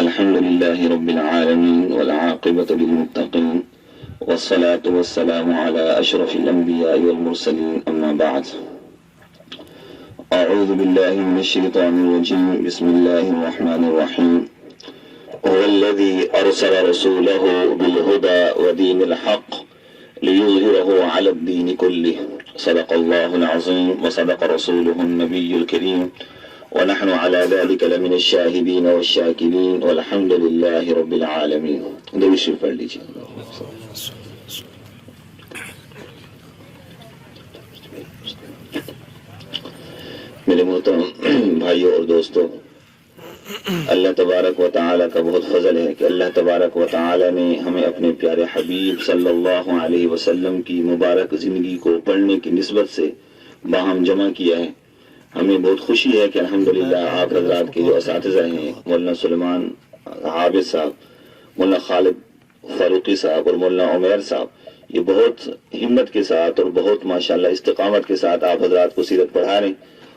الحمد لله رب العالمين والعاقبة للمتقين والصلاة والسلام على أشرف الأنبياء والمرسلين أما بعد. أعوذ بالله من الشيطان الرجيم. بسم الله الرحمن الرحيم. هو الذي أرسل رسوله بالهدى ودين الحق ليظهره على الدين كله. صدق الله العظيم وصدق رسوله النبي الكريم ونحن على ذلك لمن الشاهدين والشاكرين والحمد لله رب العالمين. درود شریف پڑھ لیجیے. میرے محترم بھائیوں اور دوستوں، اللہ تبارک و تعالیٰ کا بہت فضل ہے کہ اللہ تبارک و تعالیٰ نے ہمیں اپنے پیارے حبیب صلی اللہ علیہ وسلم کی مبارک زندگی کو پڑھنے کی نسبت سے باہم جمع کیا ہے. ہمیں بہت خوشی ہے کہ الحمدللہ آپ حضرات کے جو اساتذہ ہیں، مولانا سلیمان عابد صاحب، مولانا خالد فاروقی صاحب اور مولانا عمیر صاحب، یہ بہت ہمت کے ساتھ اور بہت ماشاءاللہ استقامت کے ساتھ آپ حضرات کو سیرت پڑھا رہے ہیں.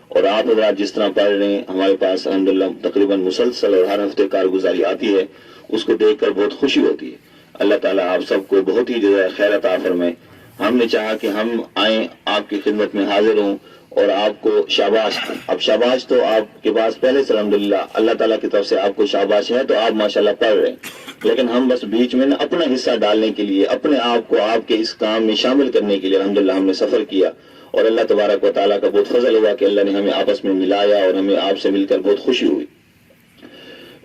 اور آپ حضرات جس طرح پڑھ رہے ہیں، ہمارے پاس الحمدللہ تقریباً مسلسل اور ہر ہفتے کارگزاری آتی ہے، اس کو دیکھ کر بہت خوشی ہوتی ہے. اللہ تعالیٰ آپ سب کو بہت ہی جزائے خیر عطا فرمائے. ہم نے چاہا کہ ہم آئیں، آپ کی خدمت میں حاضر ہوں اور آپ کو شاباش. اب شاباش تو آپ کے پاس پہلے سے الحمدللہ اللہ تعالیٰ کی طرف سے آپ کو شاباش ہے، تو آپ ماشاءاللہ پڑھ رہے ہیں. لیکن ہم بس بیچ میں اپنا حصہ ڈالنے کے لیے، اپنے آپ کو آپ کے اس کام میں شامل کرنے کے لیے الحمدللہ ہم نے سفر کیا. اور اللہ تبارک و تعالیٰ کا بہت فضل ہوا کہ اللہ نے ہمیں آپس میں ملایا اور ہمیں آپ سے مل کر بہت خوشی ہوئی.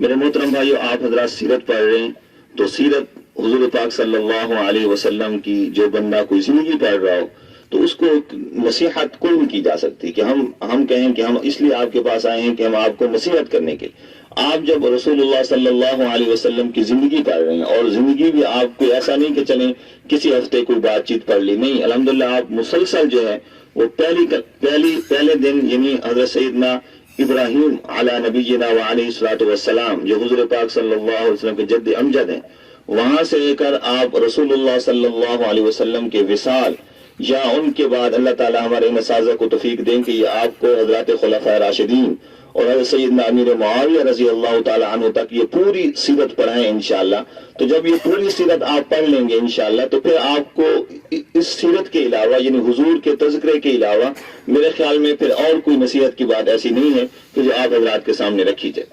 میرے محترم بھائیو، آپ حضرات سیرت پڑھ رہے ہیں، تو سیرت حضور پاک صلی اللہ علیہ وسلم کی جو بندہ کوئی زندگی پڑھ رہا ہو تو اس کو نصیحت کوئی نہیں کی جا سکتی کہ ہم کہیں کہ ہم اس لیے آپ کے پاس آئے ہیں کہ ہم آپ کو نصیحت کرنے کے. آپ جب رسول اللہ صلی اللہ علیہ وسلم کی زندگی پڑھ رہے ہیں، اور زندگی بھی آپ کو ایسا نہیں کہ چلیں کسی ہفتے کوئی بات چیت پڑھ لی، نہیں، الحمدللہ آپ مسلسل جو ہے وہ پہلے دن یعنی حضرت سیدنا ابراہیم علی نبینا وعلیہ الصلوۃ والسلام جو حضور پاک صلی اللہ علیہ وسلم کے جد امجد ہیں، وہاں سے لے کر آپ رسول اللہ صلی اللہ علیہ وسلم کے وصال یا ان کے بعد اللہ تعالیٰ ہمارے مساجد کو توفیق دیں کہ یہ آپ کو حضرات خلفائے راشدین اور حضرت سیدنا امیر معاویہ رضی اللہ تعالیٰ عنہ تک یہ پوری سیرت پڑھائیں انشاءاللہ. تو جب یہ پوری سیرت آپ پڑھ لیں گے انشاءاللہ، تو پھر آپ کو اس سیرت کے علاوہ یعنی حضور کے تذکرے کے علاوہ میرے خیال میں پھر اور کوئی نصیحت کی بات ایسی نہیں ہے کہ جو آپ حضرات کے سامنے رکھی جائے.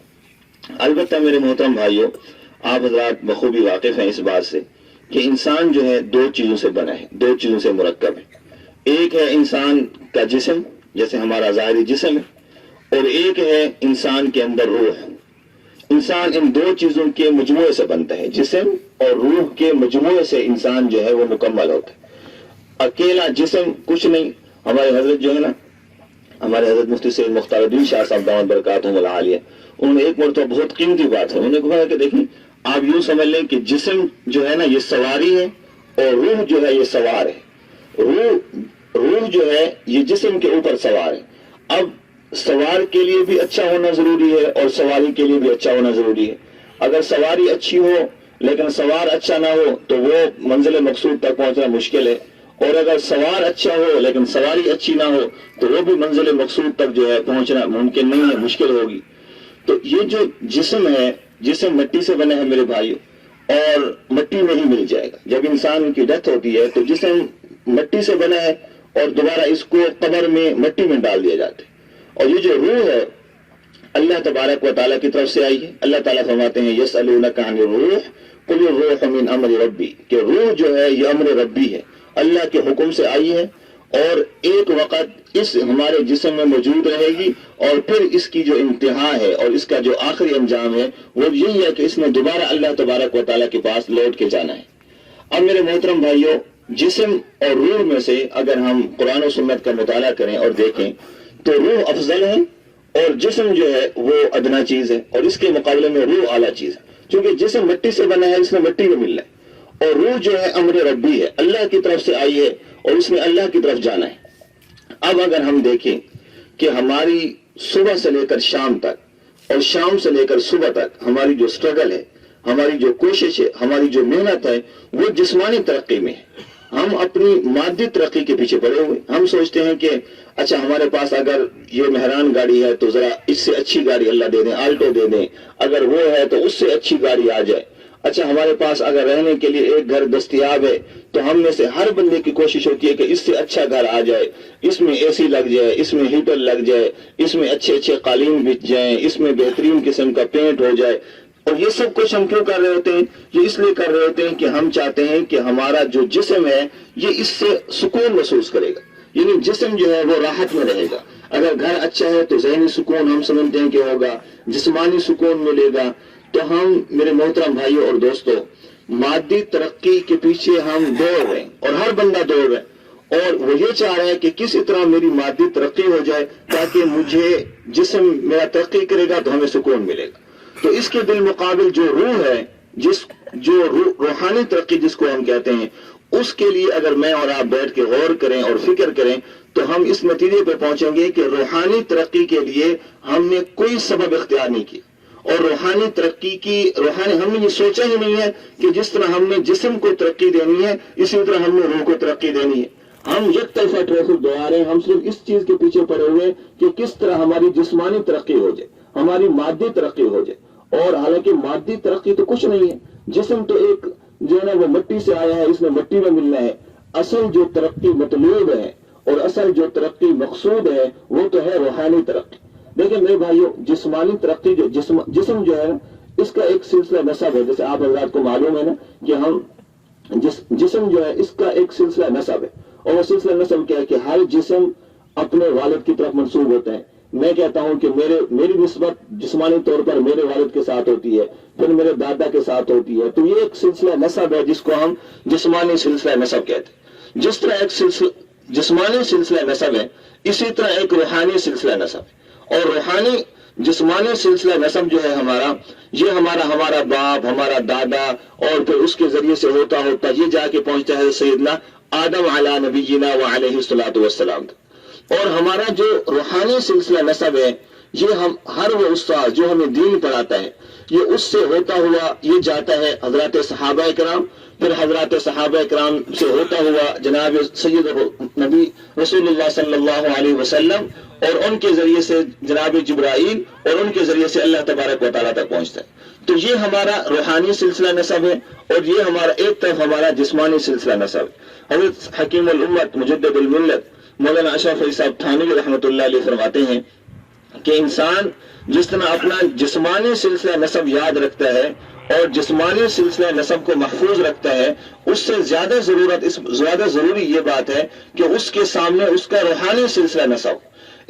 البتہ میرے محترم بھائیوں، آپ حضرات بخوبی واقف ہیں اس بات سے کہ انسان جو ہے دو چیزوں سے بنا ہے، دو چیزوں سے مرکب ہے. ایک ہے انسان کا جسم، جیسے ہمارا ظاہری جسم ہے، اور ایک ہے انسان کے اندر روح. انسان ان دو چیزوں کے مجموعے سے بنتا ہے، جسم اور روح کے مجموعے سے انسان جو ہے وہ مکمل ہوتا ہے. اکیلا جسم کچھ نہیں. ہمارے حضرت جو ہے نا، ہمارے حضرت مفتی سید مختار الدین شاہ صاحب دامت برکاتہم العالیہ، انہوں نے ایک مرتبہ بہت قیمتی بات ہے، انہوں نے کہا کہ دیکھیں آپ یوں سمجھ لیں کہ جسم جو ہے نا یہ سواری ہے اور روح جو ہے یہ سوار ہے. روح جو ہے یہ جسم کے اوپر سوار ہے. اب سوار کے لیے بھی اچھا ہونا ضروری ہے اور سواری کے لیے بھی اچھا ہونا ضروری ہے. اگر سواری اچھی ہو لیکن سوار اچھا نہ ہو تو وہ منزل مقصود تک پہنچنا مشکل ہے، اور اگر سوار اچھا ہو لیکن سواری اچھی نہ ہو تو وہ بھی منزل مقصود تک جو ہے پہنچنا ممکن نہیں ہے، مشکل ہوگی. تو یہ جو جسم ہے، جسم مٹی سے بنا ہے میرے بھائیوں، اور مٹی میں ہی مل جائے گا. جب انسان کی ڈیتھ ہوتی ہے تو جسم مٹی سے بنا ہے اور دوبارہ اس کو قبر میں مٹی میں ڈال دیا جاتا ہے. اور یہ جو روح ہے اللہ تبارک و تعالیٰ کی طرف سے آئی ہے. اللہ تعالیٰ فرماتے ہیں یسألونک عن الروح قل الروح من امر ربی، کہ روح جو ہے یہ امر ربی ہے، اللہ کے حکم سے آئی ہے، اور ایک وقت اس ہمارے جسم میں موجود رہے گی، اور پھر اس کی جو انتہا ہے اور اس کا جو آخری انجام ہے وہ یہی ہے کہ اس نے دوبارہ اللہ تبارک و تعالیٰ کے پاس لوٹ کے جانا ہے. اب میرے محترم بھائیوں، جسم اور روح میں سے اگر ہم قرآن و سنت کا مطالعہ کریں اور دیکھیں تو روح افضل ہے اور جسم جو ہے وہ ادنا چیز ہے، اور اس کے مقابلے میں روح اعلیٰ چیز ہے. کیونکہ جسم مٹی سے بنا ہے، اس میں مٹی میں ملنا ہے، اور روح جو ہے امر ربی ہے، اللہ کی طرف سے آئی ہے اور اس نے اللہ کی طرف جانا ہے. اب اگر ہم دیکھیں کہ ہماری صبح سے لے کر شام تک اور شام سے لے کر صبح تک ہماری جو سٹرگل ہے، ہماری جو کوشش ہے، ہماری جو محنت ہے، وہ جسمانی ترقی میں ہے. ہم اپنی مادی ترقی کے پیچھے پڑے ہوئے. ہم سوچتے ہیں کہ اچھا ہمارے پاس اگر یہ مہران گاڑی ہے تو ذرا اس سے اچھی گاڑی اللہ دے دیں، آلٹو دے دیں. اگر وہ ہے تو اس سے اچھی گاڑی آ جائے. اچھا ہمارے پاس اگر رہنے کے لیے ایک گھر دستیاب ہے تو ہم میں سے ہر بندے کی کوشش ہوتی ہے کہ اس سے اچھا گھر آ جائے، اس میں اے سی لگ جائے، اس میں ہیٹر لگ جائے، اس میں اچھے اچھے قالین بچ جائیں، اس میں بہترین قسم کا پینٹ ہو جائے. اور یہ سب کچھ ہم کیوں کر رہے ہوتے ہیں؟ یہ اس لیے کر رہے ہوتے ہیں کہ ہم چاہتے ہیں کہ ہمارا جو جسم ہے یہ اس سے سکون محسوس کرے گا، یعنی جسم جو ہے وہ راحت میں رہے گا. اگر گھر اچھا ہے تو ذہنی سکون ہم سمجھتے ہیں کہ ہوگا، جسمانی سکون ملے گا. تو ہم میرے محترم بھائیوں اور دوستوں، مادی ترقی کے پیچھے ہم دوڑ رہے ہیں اور ہر بندہ دوڑ رہا ہے، اور وہ یہ چاہ رہا ہے کہ کسی طرح میری مادی ترقی ہو جائے تاکہ مجھے جسم میرا ترقی کرے گا تو ہمیں سکون ملے گا. تو اس کے بالمقابل جو روح ہے، روحانی ترقی جس کو ہم کہتے ہیں، اس کے لیے اگر میں اور آپ بیٹھ کے غور کریں اور فکر کریں تو ہم اس نتیجے پہ پہنچیں گے کہ روحانی ترقی کے لیے ہم نے کوئی سبب اختیار نہیں کیا. اور روحانی ترقی ہم نے یہ سوچا ہی نہیں ہے کہ جس طرح ہم نے جسم کو ترقی دینی ہے اسی طرح ہم نے روح کو ترقی دینی ہے. ہم یک طرفہ ٹریفک دوڑا رہے ہیں. ہم صرف اس چیز کے پیچھے پڑے ہوئے کہ کس طرح ہماری جسمانی ترقی ہو جائے، ہماری مادی ترقی ہو جائے. اور حالانکہ مادی ترقی تو کچھ نہیں ہے، جسم تو ایک جو ہے نا وہ مٹی سے آیا ہے، اس میں مٹی میں ملنا ہے. اصل جو ترقی مطلوب ہے اور اصل جو ترقی مقصود ہے وہ تو ہے روحانی ترقی. دیکھیں میرے بھائیوں، جسمانی ترقی جو جسم جو ہے اس کا ایک سلسلہ نسب ہے. جیسے آپ حضرات کو معلوم ہے نا کہ ہم جسم جو ہے اس کا ایک سلسلہ نسب ہے. اور وہ سلسلہ نسب کیا ہے کہ ہر جسم اپنے والد کی طرف منسوب ہوتا ہے. میں کہتا ہوں کہ میری نسبت جسمانی طور پر میرے والد کے ساتھ ہوتی ہے، پھر میرے دادا کے ساتھ ہوتی ہے. تو یہ ایک سلسلہ نسب ہے جس کو ہم جسمانی سلسلہ نسب کہتے ہیں. جس طرح ایک جسمانی سلسلہ نسب ہے اسی طرح ایک روحانی سلسلہ نسب ہے. اور روحانی جسمانی سلسلہ نسب جو ہے یہ ہمارا باپ، ہمارا دادا، اور پھر اس کے ذریعے سے ہوتا یہ جا کے پہنچتا ہے سیدنا آدم علی نبینا وعلیہ الصلوۃ والسلام. اور ہمارا جو روحانی سلسلہ نسب ہے یہ ہر وہ استاد جو ہمیں دین پڑھاتا ہے یہ اس سے ہوتا ہوا یہ جاتا ہے حضرات صحابہ کرام، پھر حضرات صحابہ کرام سے ہوتا ہوا جناب سید نبی رسول اللہ صلی اللہ علیہ وسلم، اور ان کے ذریعے سے جناب جبرائیل، اور ان کے ذریعے سے اللہ تبارک و تعالیٰ تک پہنچتا ہے. تو یہ ہمارا روحانی سلسلہ نسب ہے اور یہ ہمارا ایک طرف ہمارا جسمانی سلسلہ نسب ہے. حضرت حکیم الامت مجدد الملت مولانا اشرف علی صاحب تھانوی رحمۃ اللہ علیہ فرماتے ہیں کہ انسان جس طرح اپنا جسمانی سلسلہ نسب یاد رکھتا ہے اور جسمانی سلسلہ نسب کو محفوظ رکھتا ہے، اس سے زیادہ ضروری یہ بات ہے کہ اس کے سامنے اس کا روحانی سلسلہ نسب.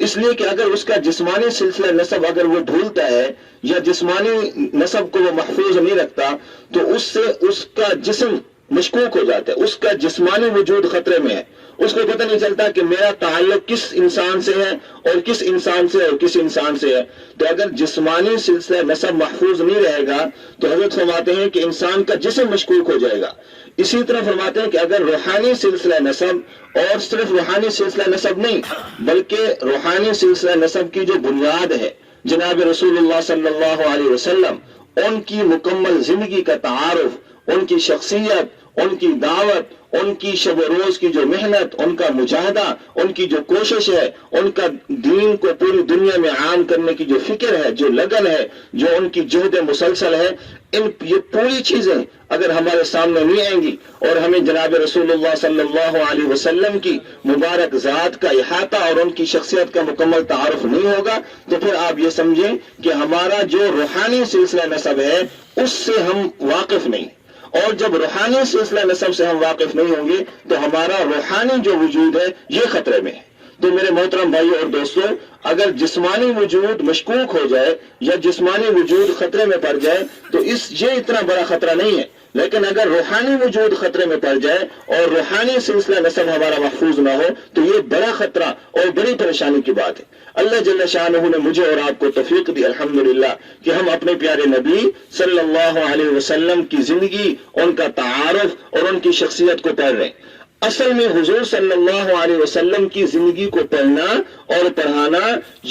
اس لیے کہ اگر اس کا جسمانی سلسلہ نسب اگر وہ بھولتا ہے یا جسمانی نسب کو وہ محفوظ نہیں رکھتا تو اس سے اس کا جسم مشکوک ہو جاتا ہے، اس کا جسمانی وجود خطرے میں ہے. اس کو پتہ نہیں چلتا کہ میرا تعلق کس انسان سے ہے اور کس انسان سے اور کس انسان سے ہے. تو اگر جسمانی سلسلہ نسب محفوظ نہیں رہے گا تو حضرت فرماتے ہیں کہ انسان کا جسم مشکوک ہو جائے گا. اسی طرح فرماتے ہیں کہ اگر روحانی سلسلہ نسب، اور صرف روحانی سلسلہ نسب نہیں بلکہ روحانی سلسلہ نسب کی جو بنیاد ہے جناب رسول اللہ صلی اللہ علیہ وسلم، ان کی مکمل زندگی کا تعارف، ان کی شخصیت، ان کی دعوت، ان کی شب و روز کی جو محنت، ان کا مجاہدہ، ان کی جو کوشش ہے، ان کا دین کو پوری دنیا میں عام کرنے کی جو فکر ہے، جو لگن ہے، جو ان کی جہد مسلسل ہے، یہ پوری چیزیں اگر ہمارے سامنے نہیں آئیں گی اور ہمیں جناب رسول اللہ صلی اللہ علیہ وسلم کی مبارک ذات کا احاطہ اور ان کی شخصیت کا مکمل تعارف نہیں ہوگا تو پھر آپ یہ سمجھیں کہ ہمارا جو روحانی سلسلہ نسب ہے اس سے ہم واقف نہیں. اور جب روحانی سلسلہ نسب سے ہم واقف نہیں ہوں گے تو ہمارا روحانی جو وجود ہے یہ خطرے میں ہے. تو میرے محترم بھائیوں اور دوستوں، اگر جسمانی وجود مشکوک ہو جائے یا جسمانی وجود خطرے میں پڑ جائے تو یہ اتنا بڑا خطرہ نہیں ہے، لیکن اگر روحانی وجود خطرے میں پڑ جائے اور روحانی سلسلہ نسب ہمارا محفوظ نہ ہو تو یہ بڑا خطرہ اور بڑی پریشانی کی بات ہے. اللہ جل شانہ نے مجھے اور آپ کو توفیق دی الحمدللہ کہ ہم اپنے پیارے نبی صلی اللہ علیہ وسلم کی زندگی، ان کا تعارف اور ان کی شخصیت کو پڑھ رہے ہیں. اصل میں حضور صلی اللہ علیہ وسلم کی زندگی کو پڑھنا اور پڑھانا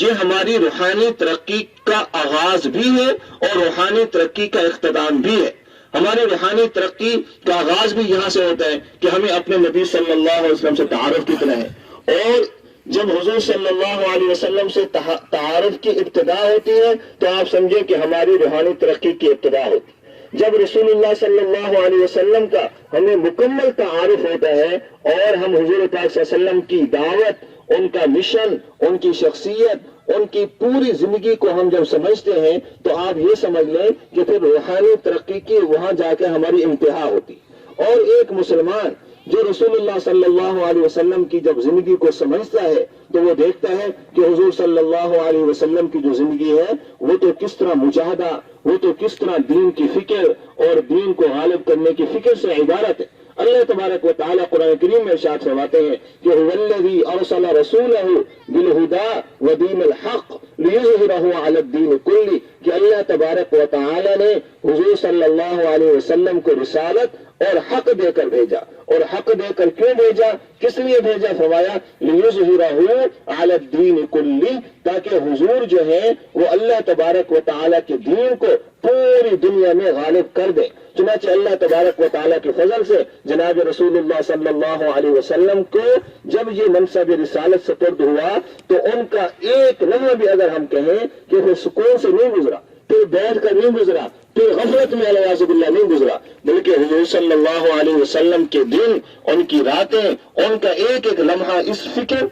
یہ ہماری روحانی ترقی کا آغاز بھی ہے اور روحانی ترقی کا اختتام بھی ہے. ہماری روحانی ترقی کا آغاز بھی یہاں سے ہوتا ہے کہ ہمیں اپنے نبی صلی اللہ علیہ وسلم سے تعارف کتنا ہے، اور جب حضور صلی اللہ علیہ وسلم سے تعارف کی ابتدا ہوتی ہے تو آپ سمجھیں کہ ہماری روحانی ترقی کی ابتدا ہوتی ہے۔ جب رسول اللہ صلی اللہ علیہ وسلم کا ہمیں مکمل تعارف ہوتا ہے اور ہم حضور پاک صلی اللہ علیہ وسلم کی دعوت، ان کا مشن، ان کی شخصیت، ان کی پوری زندگی کو ہم جب سمجھتے ہیں تو آپ یہ سمجھ لیں کہ پھر روحانی ترقی کی وہاں جا کے ہماری انتہا ہوتی۔ اور ایک مسلمان جو رسول اللہ صلی اللہ علیہ وسلم کی جب زندگی کو سمجھتا ہے تو وہ دیکھتا ہے کہ حضور صلی اللہ علیہ وسلم کی جو زندگی ہے وہ تو کس طرح مجاہدہ، وہ تو کس طرح دین کی فکر اور دین کو غالب کرنے کی فکر سے عبارت ہے۔ اللہ تبارک و تعالیٰ قرآن کریم میں ارشاد فرماتے ہیں کہ هو الذی ارسل رسولہ بالہدی ودین الحق لیظہرہ علی الدین کلہ، کہ اللہ تبارک و تعالیٰ نے حضور صلی اللہ علیہ وسلم کو رسالت اور حق دے کر بھیجا، اور حق دے کر کیوں بھیجا، کس لیے بھیجا؟ فرمایا لیظہرہ علی الدین کلہ، تاکہ حضور جو ہے وہ اللہ تبارک و تعالیٰ کے دین کو پوری دنیا میں غالب کر دے۔ چنانچہ اللہ تبارک و تعالیٰ کے فضل سے جناب رسول اللہ صلی اللہ علیہ وسلم کو جب یہ منصب رسالت سپرد ہوا تو ان کا ایک لمحہ بھی اگر ہم کہیں کہ وہ سکون سے نہیں گزرا، پھر بیٹھ کر نہیں گزرا، پھر غفلت میں الیاذ باللہ نہیں گزرا، بلکہ حضور صلی اللہ علیہ وسلم کے دن، ان کی راتیں، ان کا ایک ایک لمحہ اس فکر،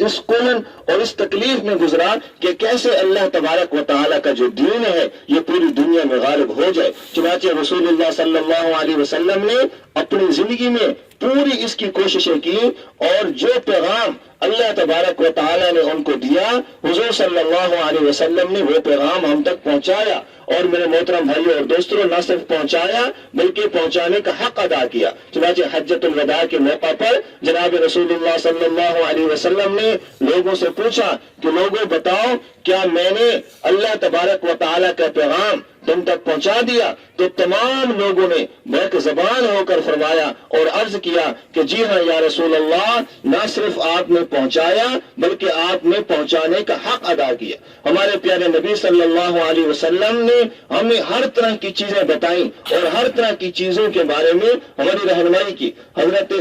اس کون اور اس تکلیف میں گزرا کہ کیسے اللہ تبارک و تعالیٰ کا جو دین ہے یہ پوری دنیا میں غالب ہو جائے۔ چنانچہ رسول اللہ صلی اللہ علیہ وسلم نے اپنی زندگی میں پوری اس کی کوششیں کی، اور جو پیغام اللہ تبارک و تعالیٰ نے ان کو دیا حضور صلی اللہ علیہ وسلم نے وہ پیغام ہم تک پہنچایا، اور میرے محترم بھائیوں اور دوستوں نہ صرف پہنچایا بلکہ پہنچانے کا حق ادا کیا۔ چنانچہ حجۃ الوداع کے موقع پر جناب رسول اللہ صلی اللہ علیہ وسلم نے لوگوں سے پوچھا کہ لوگوں بتاؤ کیا میں نے اللہ تبارک و تعالیٰ کا پیغام تم تک پہنچا دیا؟ تو تمام لوگوں نے بیک زبان ہو کر فرمایا اور عرض کیا کہ جی ہاں یا رسول اللہ، نہ صرف آپ نے پہنچایا بلکہ آپ نے پہنچانے کا حق ادا کیا۔ ہمارے پیارے نبی صلی اللہ علیہ وسلم نے ہمیں ہر طرح کی چیزیں بتائیں اور ہر طرح کی چیزوں کے بارے میں ہماری رہنمائی کی۔ حضرت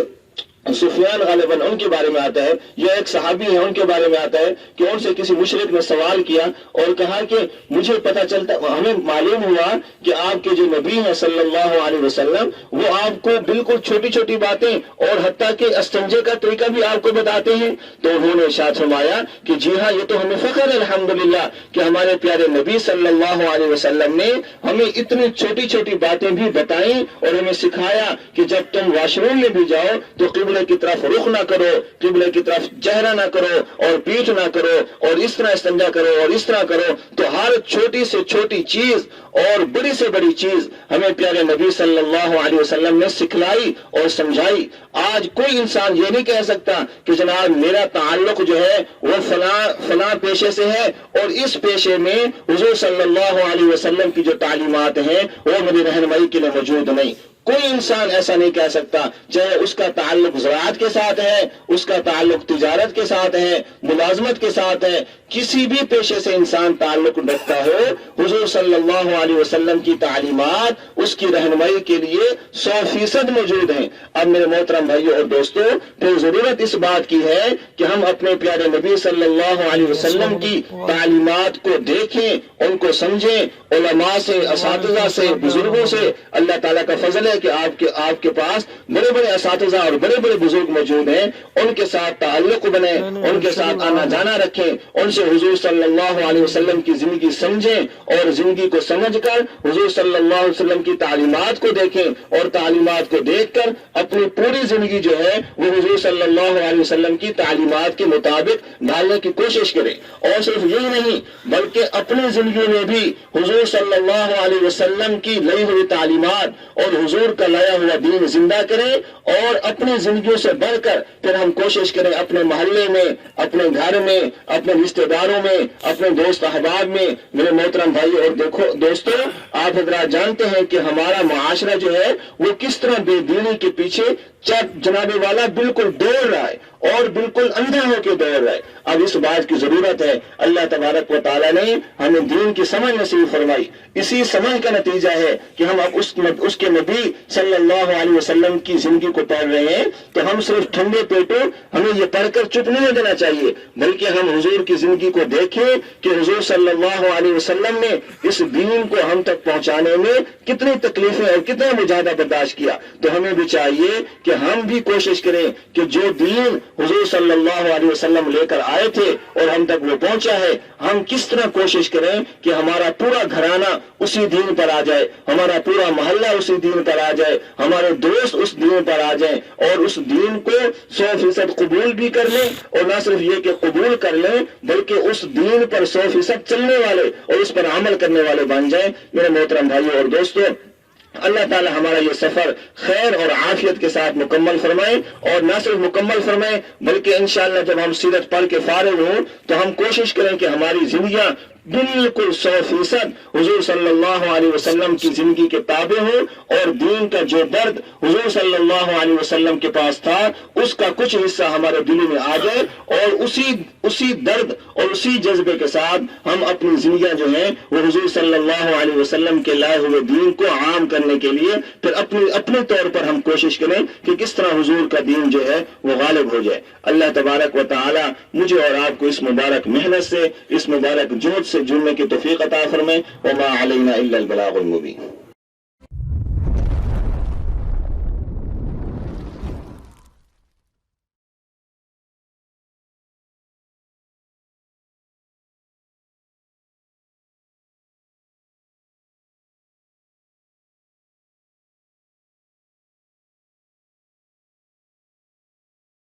سفیان غالباً ان کے بارے میں آتا ہے، یہ ایک صحابی ہے، ان کے بارے میں آتا ہے کہ ان سے کسی مشرک نے سوال کیا اور کہا کہ مجھے پتہ چلتا، ہمیں معلوم ہوا کہ آپ کے جو نبی ہیں صلی اللہ علیہ وسلم وہ آپ کو بالکل چھوٹی چھوٹی باتیں اور حتیٰ کہ استنجے کا طریقہ بھی آپ کو بتاتے ہیں۔ تو انہوں نے ارشاد فرمایا کہ جی ہاں، یہ تو ہمیں فخر ہے الحمدللہ کہ ہمارے پیارے نبی صلی اللہ علیہ وسلم نے ہمیں اتنی چھوٹی چھوٹی باتیں بھی بتائیں اور ہمیں سکھایا کہ جب تم واش روم میں بھی جاؤ تو قبلے کی طرف رخ نہ کرو، قبلے کی طرف چہرہ نہ کرو اور پیٹھ نہ کرو، اور اس طرح استنجا کرو اور اس طرح کرو۔ تو ہر چھوٹی سے چھوٹی چیز اور بڑی سے بڑی چیز ہمیں پیارے نبی صلی اللہ علیہ وسلم نے سکھلائی اور سمجھائی۔ آج کوئی انسان یہ نہیں کہہ سکتا کہ جناب میرا تعلق جو ہے وہ فلاں پیشے سے ہے اور اس پیشے میں حضور صلی اللہ علیہ وسلم کی جو تعلیمات ہیں وہ میری رہنمائی کے لیے موجود نہیں۔ کوئی انسان ایسا نہیں کہہ سکتا، چاہے اس کا تعلق زراعت کے ساتھ ہے، اس کا تعلق تجارت کے ساتھ ہے، ملازمت کے ساتھ ہے، کسی بھی پیشے سے انسان تعلق رکھتا ہو، حضور صلی اللہ علیہ وسلم کی تعلیمات اس کی رہنمائی کے لیے 100% موجود ہیں۔ اب میرے محترم بھائیوں اور دوستوں، پھر ضرورت اس بات کی ہے کہ ہم اپنے پیارے نبی صلی اللہ علیہ وسلم کی تعلیمات کو دیکھیں، ان کو سمجھیں، علماء سے، اساتذہ سے، بزرگوں سے۔ اللہ تعالیٰ کا فضل ہے کہ آپ کے پاس بڑے بڑے اساتذہ اور بڑے بڑے بزرگ موجود ہیں، ان کے ساتھ تعلق بنے، ان کے ساتھ آنا جانا رکھیں، ان سے حضور صلی اللہ علیہ وسلم کی زندگی سمجھیں، اور زندگی کو سمجھ کر حضور صلی اللہ علیہ وسلم کی تعلیمات کو دیکھیں، اور تعلیمات کو دیکھ کر اپنی پوری زندگی جو ہے وہ حضور صلی اللہ علیہ وسلم کی تعلیمات کے مطابق ڈالنے کی کوشش کریں۔ اور صرف یہی نہیں بلکہ اپنی زندگی میں بھی حضور صلی اللہ علیہ وسلم کی لائی ہوئی تعلیمات اور حضور کا لایا ہوا دین زندہ کریں، اور اپنی زندگیوں سے بڑھ کر پھر ہم کوشش کریں اپنے محلے میں، اپنے گھر میں، اپنے رشتہ داروں میں، اپنے دوست احباب میں۔ میرے محترم بھائی اور دیکھو دوستوں، آپ حضرات جانتے ہیں کہ ہمارا معاشرہ جو ہے وہ کس طرح بے دینی کے پیچھے جناب والا بالکل دوڑ رہا ہے اور بالکل اندھا ہو کے دوڑ رہا ہے. اب اس بات کی ضرورت ہے. اللہ تبارک و تعالیٰ نے ہمیں دین کی سمجھ نصیب فرمائی. اسی سمجھ کا نتیجہ ہے کہ ہم اب اس کے نبی صلی اللہ علیہ وسلم کی زندگی کو پڑھ رہے ہیں. تو ہم صرف ٹھنڈے پیٹوں ہمیں یہ پڑھ کر چپ نہیں دینا چاہیے، بلکہ ہم حضور کی زندگی کو دیکھیں کہ حضور صلی اللہ علیہ وسلم نے اس دین کو ہم تک پہنچانے میں کتنی تکلیفیں اور کتنا مجاہدہ برداشت کیا. تو ہمیں بھی چاہیے کہ ہم بھی کوشش کریں کہ جو دین حضور صلی اللہ علیہ وسلم لے کر آئے تھے اور ہم تک وہ پہنچا ہے، ہم کس طرح کوشش کریں کہ ہمارا پورا گھرانہ اسی دین پر آ جائے، ہمارا پورا محلہ اسی دین پر آ جائے، ہمارے دوست اس دین پر آ جائیں اور اس دین کو 100% قبول بھی کر لیں. اور نہ صرف یہ کہ قبول کر لیں بلکہ اس دین پر 100% چلنے والے اور اس پر عمل کرنے والے بن جائیں. میرے محترم بھائیوں اور دوستوں، اللہ تعالی ہمارا یہ سفر خیر اور عافیت کے ساتھ مکمل فرمائے. اور نہ صرف مکمل فرمائے بلکہ انشاءاللہ جب ہم سیرت پڑھ کے فارغ ہوں تو ہم کوشش کریں کہ ہماری زندگیاں بالکل 100% حضور صلی اللہ علیہ وسلم کی زندگی کے تابع ہوں، اور دین کا جو درد حضور صلی اللہ علیہ وسلم کے پاس تھا اس کا کچھ حصہ ہمارے دل میں آ جائے، اور اسی درد اور اسی جذبے کے ساتھ ہم اپنی زندگیاں جو ہیں وہ حضور صلی اللہ علیہ وسلم کے لائے ہوئے دین کو عام کرنے کے لیے پھر اپنے طور پر ہم کوشش کریں کہ کس طرح حضور کا دین جو ہے وہ غالب ہو جائے. اللہ تبارک و تعالی مجھے اور آپ کو اس مبارک محنت سے، اس مبارک جہد سے جڑنے کی توفیق عطا فرمائے. وما علینا الا البلاغ المبین.